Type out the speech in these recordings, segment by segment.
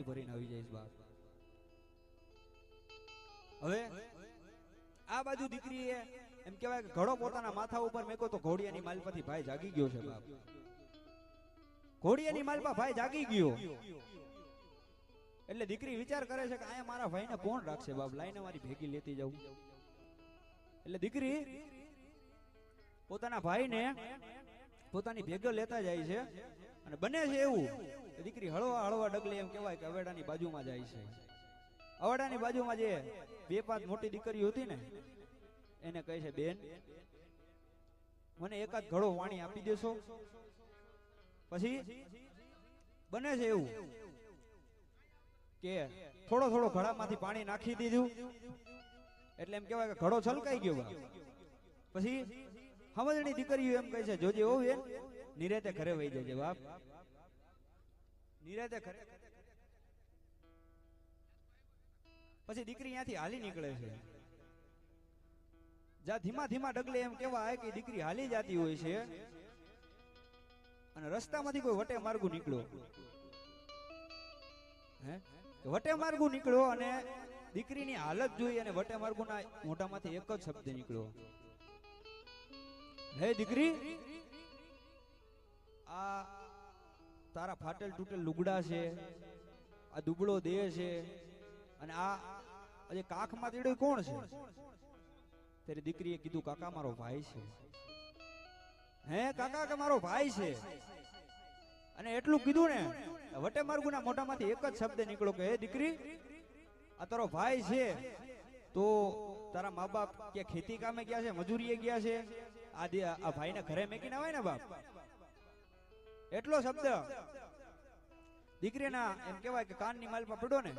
ભરીને આવી જઈશ બાપ. હવે આ બાજુ દીકરીએ એમ કહેવાય કે ઘોડો પોતાના માથા ઉપર મેકો તો ઘોડિયાની માલપાથી ભાઈ જાગી ગયો છે બાપ. ઘોડિયાની માલપા ભાઈ જાગી ગયો એટલે દીકરી વિચાર કરે છે કે આયા મારા ભાઈને કોણ રાખશે બાપ, લાઈને મારી ભેગી લેતી જાઉં. એટલે દીકરી પોતાના ભાઈને પોતાની ભેગો લેતા જાય છે અને બને છે એવું કે દીકરી હળવા હળવા ડગલે એમ કહેવાય કે અવેડાની બાજુમાં જાય છે. અવેડાની બાજુમાં જે 2-5 મોટી દીકરીઓ હતી ને એને કહે છે, બેન મને એકાદ ઘડો વાણી આપી દેશો. પછી બને છે એવું કે થોડો થોડો ઘડામાંથી પાણી નાખી દીધું એટલે એમ કહેવાય કે ઘડો છલકાઈ ગયો બાપ. પછી સમજણી દીકરીઓ એમ કહે છે, જોજે હો બેન નિરાતે ઘરે વહી જજે બાપ, નિરાતે ઘરે. પછી દીકરી ત્યાંથી હાલી નીકળે છે. જા ધીમા ધીમા ડગલે એમ કહેવાય કે દીકરી હાલી જતી હોય છે અને રસ્તામાંથી કોઈ વટે માર્ગુ નીકળ્યો. વટે માર્ગુ નીકળ્યો અને દીકરીની હાલત જોઈ અને વટે માર્ગુના મોઢામાંથી એક જ શબ્દ નીકળ્યો, હે દીકરી, આ તારા ફાટેલ તૂટેલ લુગડા છે, આ દુબળો દેહ છે અને આ જે કાખમાં તેડો કોણ છે? ત્યારે દીકરીએ કીધું, કાકા મારો ભાઈ છે. હે કાકા કે મારો ભાઈ છે? અને એટલું કીધું ને વટે માર્ગુના મોઢામાંથી એક જ શબ્દ નીકળ્યો કે હે દીકરી, આ તારો ભાઈ છે તો તારા મા બાપ કે ખેતી કામે ગયા છે, મજૂરીએ ગયા છે, આ ભાઈને ઘરે મેકીને આવે ને બાપ. એટલો શબ્દ દીકરીના એમ કહેવાય કે કાનની માલપા પડ્યો ને.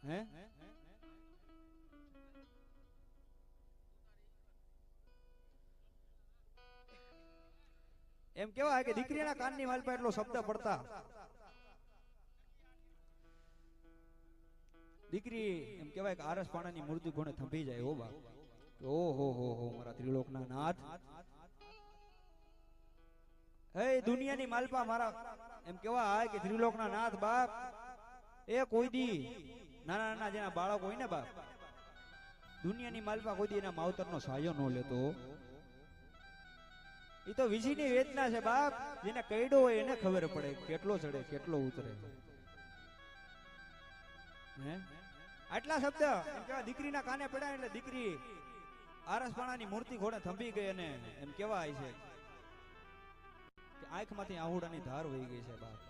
હે એમ કહેવાય કે દીકરીના કાનની માલપા એટલો શબ્દ પડતા દીકરી એમ કહેવાય કે આરસ પાણાની મૂર્તિ કોણે થંભી જાય. હો બાપ, ઓહો હો હો મારા ત્રિલોકના નાથ, હે દુનિયાની માલપા મારા એમ કહેવાય કે ત્રિલોકના નાથ બાપ, એ કોઈ દી નાના નાના જેના બાળકો હોય ને બાપ, દુનિયાની માલપા કોઈ દી એના માવતરનો સાયો ન લેતો. એ તો વિધિની વેદના છે બાપ, જેને કઈડો હોય એને ખબર પડે કેટલો ચડે કેટલો ઉતરે. હે આટલા શબ્દ એમ કહેવાય દીકરીના કાને પડ્યા એટલે દીકરી આરસપાણાની મૂર્તિ ઘોડે થંભી ગઈ અને એમ કહેવાય છે કે આંખમાંથી આહુડાની ધાર વહી ગઈ છે બાપ.